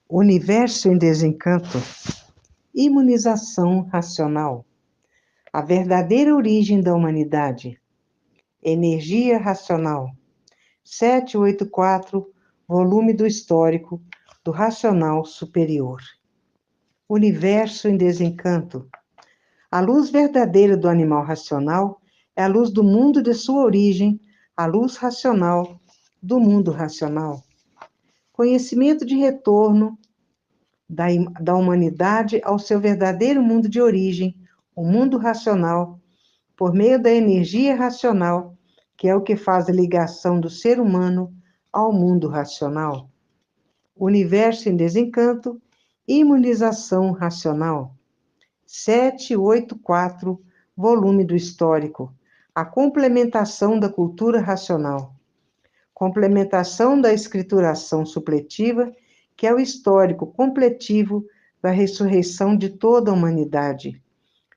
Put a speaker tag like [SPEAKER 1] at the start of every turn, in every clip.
[SPEAKER 1] Universo em desencanto, imunização racional, a verdadeira origem da humanidade, energia racional, 784, volume do histórico do racional superior. Universo em desencanto, a luz verdadeira do animal racional é a luz do mundo de sua origem, a luz racional do mundo racional. Conhecimento de retorno da humanidade ao seu verdadeiro mundo de origem, o mundo racional, por meio da energia racional, que é o que faz a ligação do ser humano ao mundo racional. Universo em desencanto, imunização racional. 784, volume do histórico, a complementação da cultura racional. Complementação da escrituração supletiva, que é o histórico completivo da ressurreição de toda a humanidade.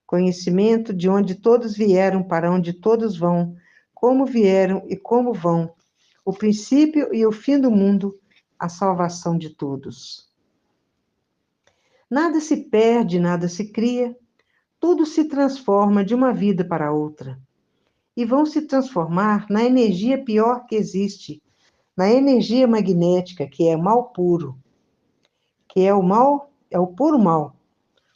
[SPEAKER 1] Conhecimento de onde todos vieram, para onde todos vão, como vieram e como vão, o princípio e o fim do mundo, a salvação de todos. Nada se perde, nada se cria, tudo se transforma de uma vida para outra. E vão se transformar na energia pior que existe, na energia magnética, que é mal puro, que é o mal, é o puro mal,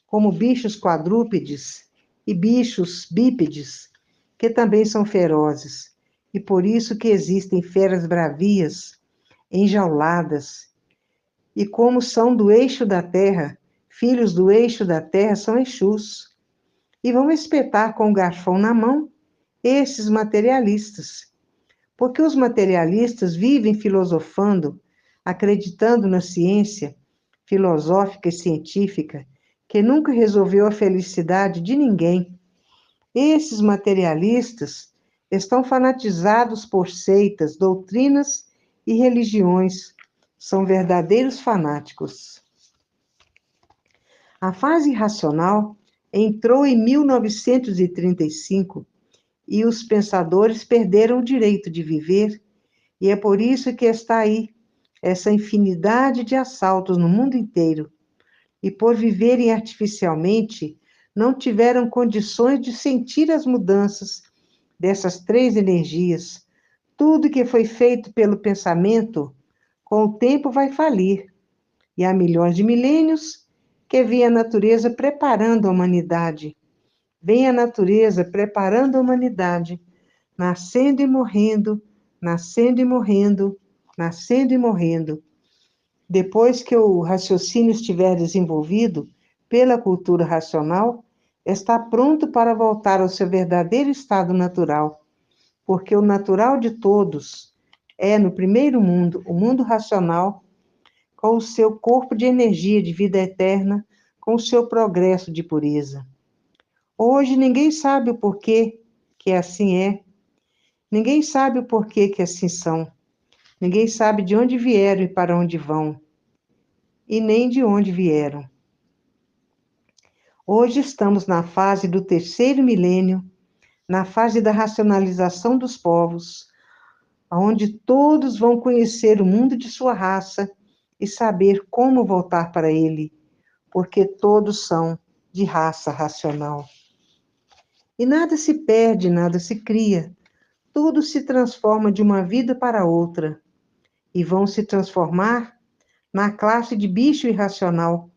[SPEAKER 1] como bichos quadrúpedes e bichos bípedes, que também são ferozes, e por isso que existem feras bravias, enjauladas, e como são do eixo da terra, filhos do eixo da terra são Exus, e vão espetar com o garfão na mão esses materialistas, porque os materialistas vivem filosofando, acreditando na ciência filosófica e científica, que nunca resolveu a felicidade de ninguém. Esses materialistas estão fanatizados por seitas, doutrinas e religiões. São verdadeiros fanáticos. A fase racional entrou em 1935 e os pensadores perderam o direito de viver, e é por isso que está aí essa infinidade de assaltos no mundo inteiro. E por viverem artificialmente, não tiveram condições de sentir as mudanças dessas três energias. Tudo que foi feito pelo pensamento, com o tempo vai falir. E há milhões de milênios que vem a natureza preparando a humanidade. Vem a natureza preparando a humanidade, nascendo e morrendo, nascendo e morrendo, nascendo e morrendo. Depois que o raciocínio estiver desenvolvido pela cultura racional, está pronto para voltar ao seu verdadeiro estado natural, porque o natural de todos é, no primeiro mundo, o mundo racional, com o seu corpo de energia de vida eterna, com o seu progresso de pureza. Hoje ninguém sabe o porquê que assim é, ninguém sabe o porquê que assim são, ninguém sabe de onde vieram e para onde vão, e nem de onde vieram. Hoje estamos na fase do terceiro milênio, na fase da racionalização dos povos, onde todos vão conhecer o mundo de sua raça e saber como voltar para ele, porque todos são de raça racional. E nada se perde, nada se cria, tudo se transforma de uma vida para outra, e vão se transformar na classe de bicho irracional,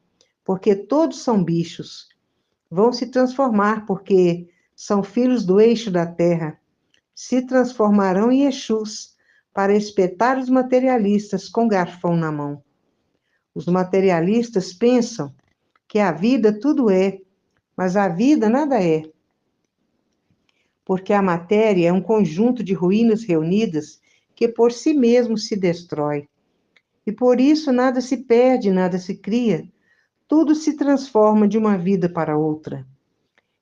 [SPEAKER 1] porque todos são bichos. Vão se transformar porque são filhos do eixo da terra. Se transformarão em Exus para espetar os materialistas com garfão na mão. Os materialistas pensam que a vida tudo é, mas a vida nada é. Porque a matéria é um conjunto de ruínas reunidas que por si mesmo se destrói. E por isso nada se perde, nada se cria, tudo se transforma de uma vida para outra.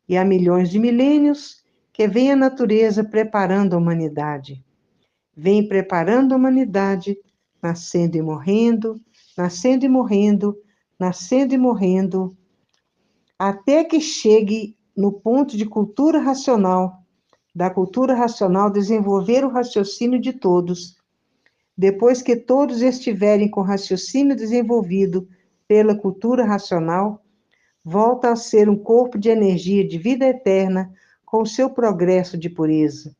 [SPEAKER 1] E há milhões de milênios que vem a natureza preparando a humanidade. Vem preparando a humanidade, nascendo e morrendo, nascendo e morrendo, nascendo e morrendo, até que chegue no ponto de cultura racional, da cultura racional desenvolver o raciocínio de todos. Depois que todos estiverem com o raciocínio desenvolvido, pela cultura racional, volta a ser um corpo de energia de vida eterna com seu progresso de pureza.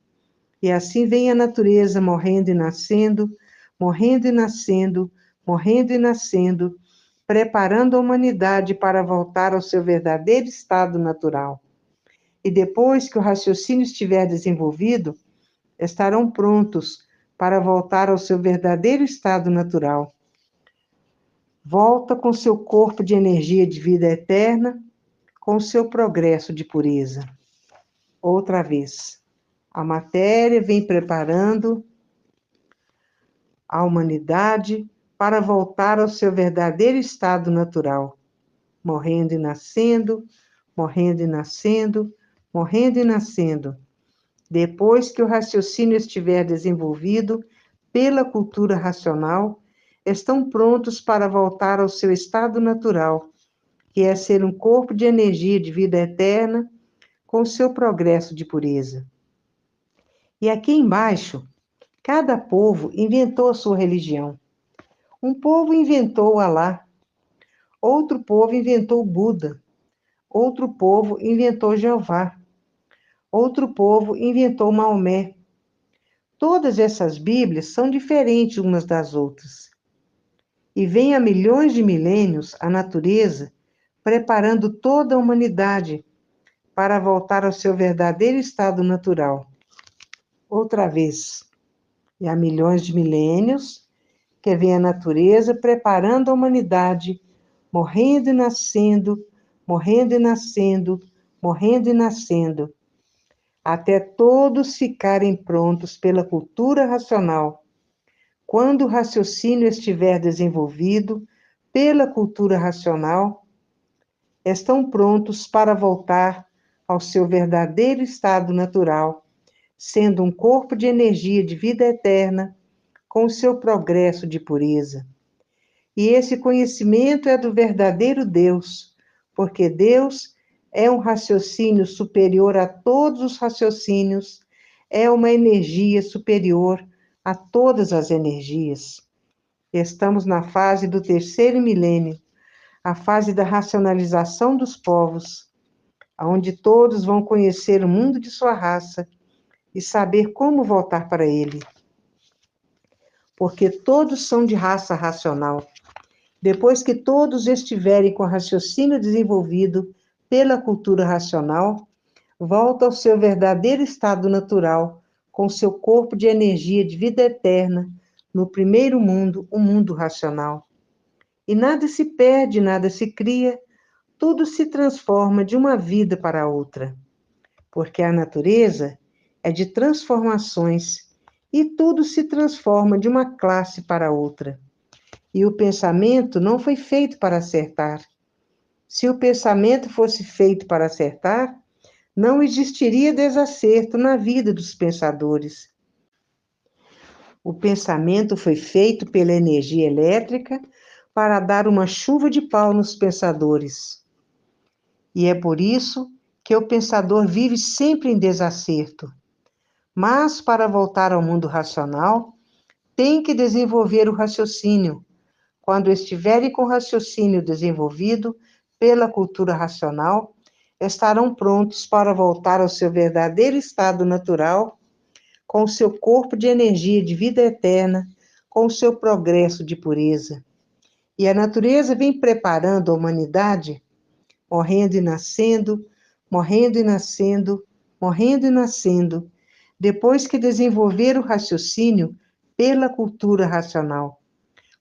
[SPEAKER 1] E assim vem a natureza morrendo e nascendo, morrendo e nascendo, morrendo e nascendo, preparando a humanidade para voltar ao seu verdadeiro estado natural. E depois que o raciocínio estiver desenvolvido, estarão prontos para voltar ao seu verdadeiro estado natural. Volta com seu corpo de energia de vida eterna, com seu progresso de pureza. Outra vez, a matéria vem preparando a humanidade para voltar ao seu verdadeiro estado natural, morrendo e nascendo, morrendo e nascendo, morrendo e nascendo. Depois que o raciocínio estiver desenvolvido pela cultura racional, estão prontos para voltar ao seu estado natural, que é ser um corpo de energia de vida eterna com seu progresso de pureza. E aqui embaixo, cada povo inventou a sua religião. Um povo inventou o Alá, outro povo inventou o Buda, outro povo inventou Jeová, outro povo inventou Maomé. Todas essas Bíblias são diferentes umas das outras. E vem há milhões de milênios a natureza preparando toda a humanidade para voltar ao seu verdadeiro estado natural. Outra vez, e há milhões de milênios que vem a natureza preparando a humanidade, morrendo e nascendo, morrendo e nascendo, morrendo e nascendo, até todos ficarem prontos pela cultura racional. Quando o raciocínio estiver desenvolvido pela cultura racional, estão prontos para voltar ao seu verdadeiro estado natural, sendo um corpo de energia de vida eterna, com o seu progresso de pureza. E esse conhecimento é do verdadeiro Deus, porque Deus é um raciocínio superior a todos os raciocínios, é uma energia superior a todas as energias. Estamos na fase do terceiro milênio, a fase da racionalização dos povos, onde todos vão conhecer o mundo de sua raça e saber como voltar para ele. Porque todos são de raça racional. Depois que todos estiverem com o raciocínio desenvolvido pela cultura racional, volta ao seu verdadeiro estado natural, com seu corpo de energia de vida eterna, no primeiro mundo, o mundo racional. E nada se perde, nada se cria, tudo se transforma de uma vida para outra. Porque a natureza é de transformações e tudo se transforma de uma classe para outra. E o pensamento não foi feito para acertar. Se o pensamento fosse feito para acertar, não existiria desacerto na vida dos pensadores. O pensamento foi feito pela energia elétrica para dar uma chuva de pau nos pensadores. E é por isso que o pensador vive sempre em desacerto. Mas, para voltar ao mundo racional, tem que desenvolver o raciocínio. Quando estiverem com o raciocínio desenvolvido pela cultura racional, estarão prontos para voltar ao seu verdadeiro estado natural, com o seu corpo de energia de vida eterna, com o seu progresso de pureza. E a natureza vem preparando a humanidade, morrendo e nascendo, morrendo e nascendo, morrendo e nascendo, depois que desenvolver o raciocínio pela cultura racional.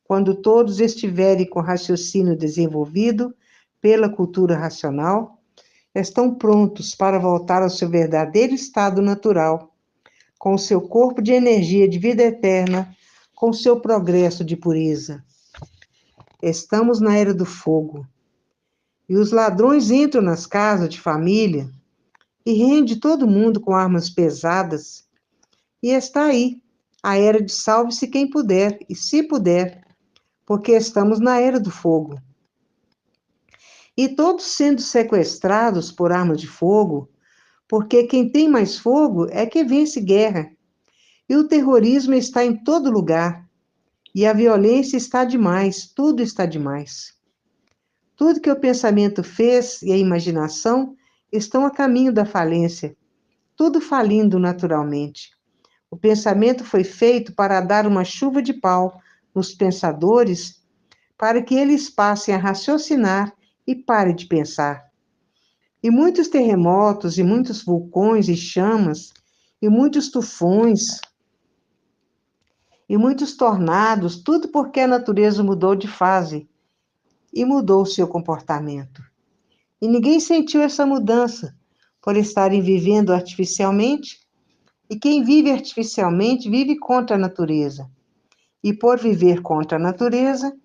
[SPEAKER 1] Quando todos estiverem com o raciocínio desenvolvido pela cultura racional, estão prontos para voltar ao seu verdadeiro estado natural, com o seu corpo de energia de vida eterna, com o seu progresso de pureza. Estamos na era do fogo, e os ladrões entram nas casas de família e rendem todo mundo com armas pesadas, e está aí a era de salve-se quem puder, e se puder, porque estamos na era do fogo. E todos sendo sequestrados por armas de fogo, porque quem tem mais fogo é que vence guerra. E o terrorismo está em todo lugar. E a violência está demais, tudo está demais. Tudo que o pensamento fez e a imaginação estão a caminho da falência, tudo falindo naturalmente. O pensamento foi feito para dar uma chuva de pau nos pensadores, para que eles passem a raciocinar e parem de pensar. E muitos terremotos, e muitos vulcões e chamas, e muitos tufões, e muitos tornados, tudo porque a natureza mudou de fase e mudou o seu comportamento. E ninguém sentiu essa mudança por estarem vivendo artificialmente, e quem vive artificialmente vive contra a natureza. E por viver contra a natureza,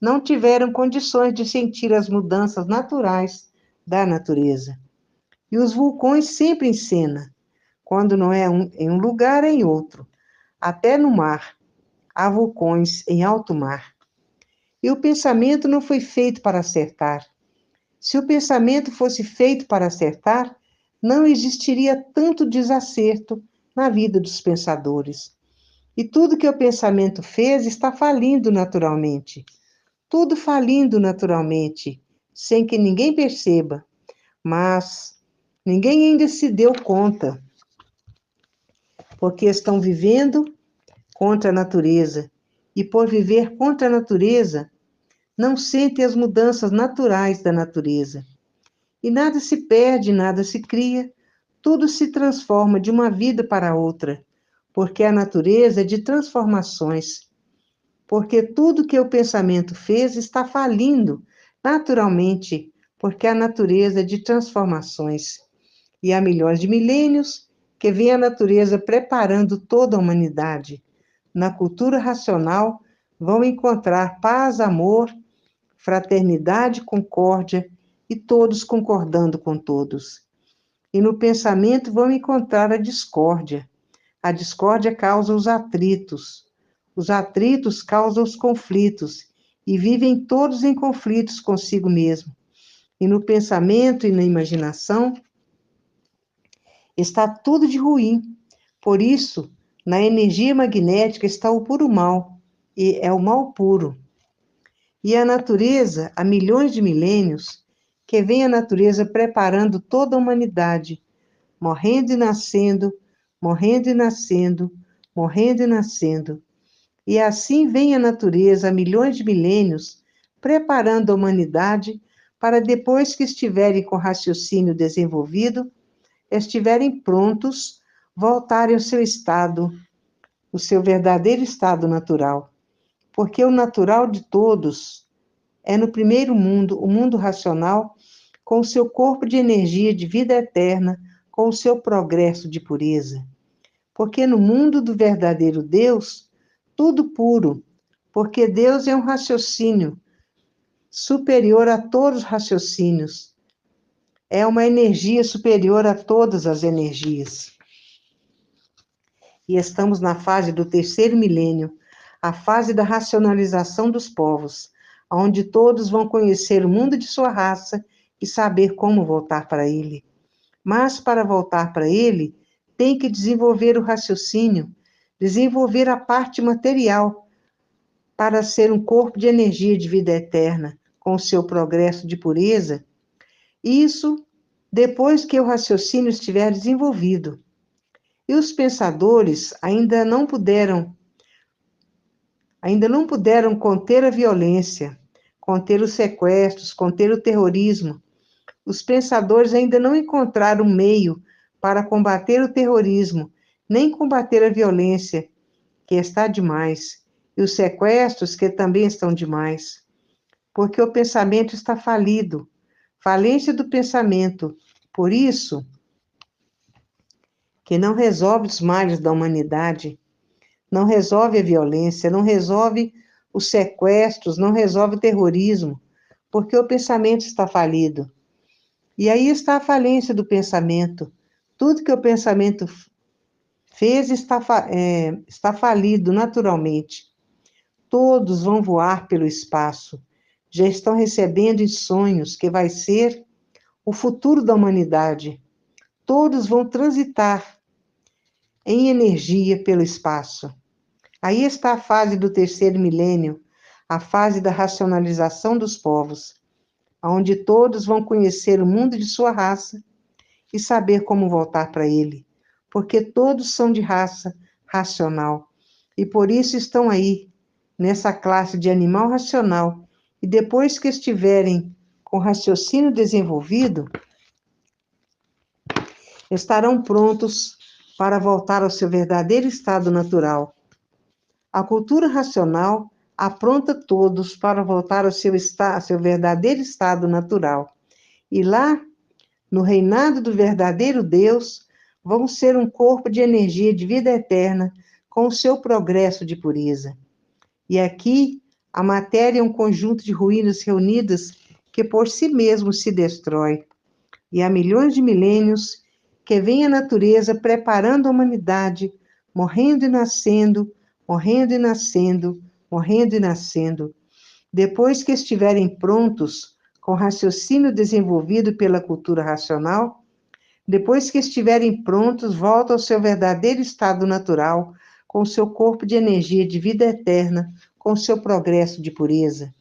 [SPEAKER 1] não tiveram condições de sentir as mudanças naturais da natureza. E os vulcões sempre em cena, quando não é em um lugar, é em outro. Até no mar, há vulcões em alto mar. E o pensamento não foi feito para acertar. Se o pensamento fosse feito para acertar, não existiria tanto desacerto na vida dos pensadores. E tudo que o pensamento fez está falindo naturalmente. Tudo falindo naturalmente, sem que ninguém perceba. Mas ninguém ainda se deu conta, porque estão vivendo contra a natureza. E por viver contra a natureza, não sentem as mudanças naturais da natureza. E nada se perde, nada se cria, tudo se transforma de uma vida para outra, porque a natureza é de transformações. Porque tudo que o pensamento fez está falindo naturalmente, porque a natureza é de transformações. E há milhões de milênios que vem a natureza preparando toda a humanidade. Na cultura racional, vão encontrar paz, amor, fraternidade, concórdia, e todos concordando com todos. E no pensamento vão encontrar a discórdia. A discórdia causa os atritos causam os conflitos, e vivem todos em conflitos consigo mesmo. E no pensamento e na imaginação está tudo de ruim. Por isso, na energia magnética está o puro mal, e é o mal puro. E a natureza, há milhões de milênios, que vem a natureza preparando toda a humanidade, morrendo e nascendo, morrendo e nascendo, morrendo e nascendo. E assim vem a natureza, há milhões de milênios, preparando a humanidade para, depois que estiverem com raciocínio desenvolvido, estiverem prontos, voltarem ao seu estado, o seu verdadeiro estado natural. Porque o natural de todos é no primeiro mundo, o mundo racional, com o seu corpo de energia de vida eterna, com o seu progresso de pureza. Porque no mundo do verdadeiro Deus, tudo puro, porque Deus é um raciocínio superior a todos os raciocínios. É uma energia superior a todas as energias. E estamos na fase do terceiro milênio, a fase da racionalização dos povos, onde todos vão conhecer o mundo de sua raça e saber como voltar para ele. Mas para voltar para ele, tem que desenvolver o raciocínio, desenvolver a parte material, para ser um corpo de energia de vida eterna, com o seu progresso de pureza. Isso depois que o raciocínio estiver desenvolvido. E os pensadores ainda não puderam conter a violência, conter os sequestros, conter o terrorismo. Os pensadores ainda não encontraram meio para combater o terrorismo, nem combater a violência, que está demais, e os sequestros, que também estão demais. Porque o pensamento está falido, falência do pensamento. Por isso, que não resolve os males da humanidade, não resolve a violência, não resolve os sequestros, não resolve o terrorismo, porque o pensamento está falido. E aí está a falência do pensamento. Tudo que o pensamento fez está falido naturalmente. Todos vão voar pelo espaço, já estão recebendo em sonhos que vai ser o futuro da humanidade. Todos vão transitar em energia pelo espaço. Aí está a fase do terceiro milênio, a fase da racionalização dos povos. onde todos vão conhecer o mundo de sua raça e saber como voltar para ele, porque todos são de raça racional e por isso estão aí, nessa classe de animal racional, e depois que estiverem com raciocínio desenvolvido, estarão prontos para voltar ao seu verdadeiro estado natural. A cultura racional apronta todos para voltar ao seu verdadeiro estado natural. E lá, no reinado do verdadeiro Deus, vão ser um corpo de energia de vida eterna com o seu progresso de pureza. E aqui, a matéria é um conjunto de ruínas reunidas que por si mesmo se destrói. E há milhões de milênios que vem a natureza preparando a humanidade, morrendo e nascendo, morrendo e nascendo, morrendo e nascendo. Depois que estiverem prontos, com raciocínio desenvolvido pela cultura racional, depois que estiverem prontos, voltam ao seu verdadeiro estado natural, com seu corpo de energia de vida eterna, com seu progresso de pureza.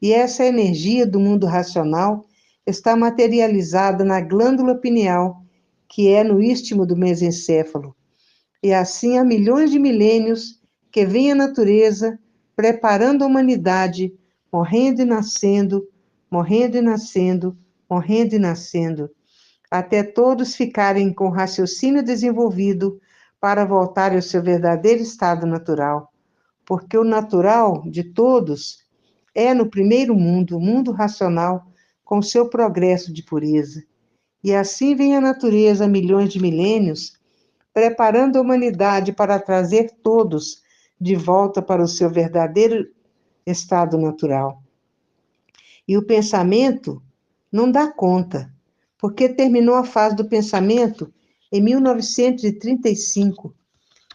[SPEAKER 1] E essa energia do mundo racional está materializada na glândula pineal, que é no istmo do mesencéfalo. E assim há milhões de milênios que vem a natureza preparando a humanidade, morrendo e nascendo, morrendo e nascendo, morrendo e nascendo, até todos ficarem com raciocínio desenvolvido para voltarem ao seu verdadeiro estado natural. Porque o natural de todos é no primeiro mundo, o mundo racional, com seu progresso de pureza. E assim vem a natureza há milhões de milênios, preparando a humanidade para trazer todos de volta para o seu verdadeiro estado natural. E o pensamento não dá conta, porque terminou a fase do pensamento em 1935.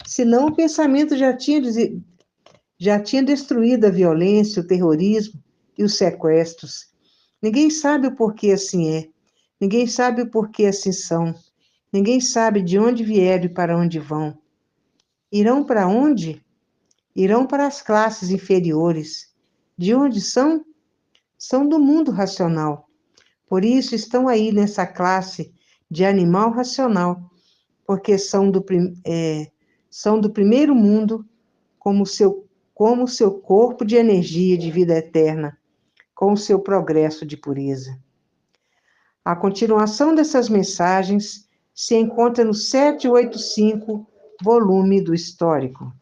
[SPEAKER 1] Senão o pensamento já tinha destruído a violência, o terrorismo e os sequestros. Ninguém sabe o porquê assim é. Ninguém sabe o porquê assim são. Ninguém sabe de onde vieram e para onde vão. Irão para onde? Irão para as classes inferiores. De onde são? São do mundo racional. Por isso estão aí nessa classe de animal racional, porque são do primeiro mundo, como seu corpo de energia de vida eterna, com o seu progresso de pureza. A continuação dessas mensagens se encontra no 785, volume do Histórico.